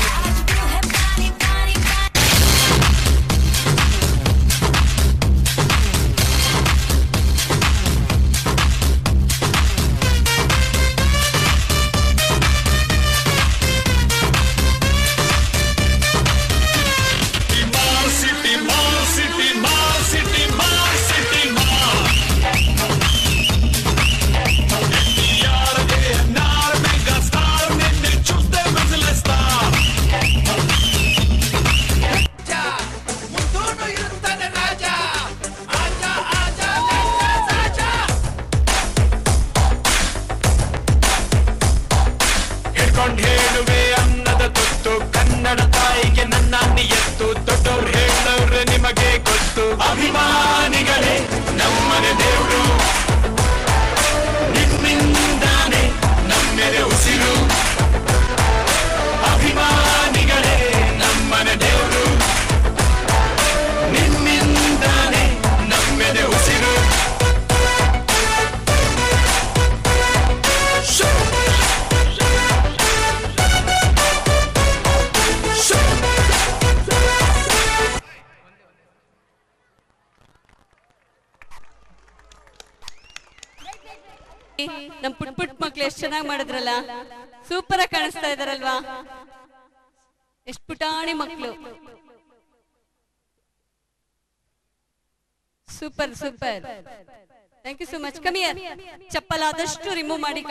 ಹೇಳುವೆ ಅನ್ನದ ತುತ್ತು, ಕನ್ನಡ ತಾಯಿಗೆ ನನ್ನ ನಿಯತ್ತು, ದೊಡ್ಡವ್ರು ಹೇಳವ್ರೆ ನಿಮಗೆ ಗೊತ್ತು. ಅಭಿಮಾನಿಗಳೇ ನಮ್ಮನೆ ದೇವ್ರು, ನಿಮ್ಮಿಂದಾನೆ ನಮ್ಮೆದೆ ಉಸಿರು. ಅಭಿಮಾನಿಗಳೇ ನಮ್ಮನೆ ದೇವ್ರು, ನಿಮ್ಮಿಂದಾನೆ ನಮ್ಮೆದೆ ಉಸಿರು. ನಮ್ ಪುಟ್ ಪುಟ್ ಮಕ್ಳು ಎಷ್ಟ್ ಚೆನ್ನಾಗಿ ಮಾಡಿದ್ರಲ್ಲ, ಸೂಪರ್ ಆಗಿ ಕಾಣಿಸ್ತಾ ಇದಾರಲ್ವಾ, ಎಷ್ಟ್ ಪುಟಾಣಿ ಮಕ್ಳು. Super super, thank you so much. Come here, ಚಪ್ಪಲ್ ಆದಷ್ಟು ರಿಮೂವ್ ಮಾಡಿ.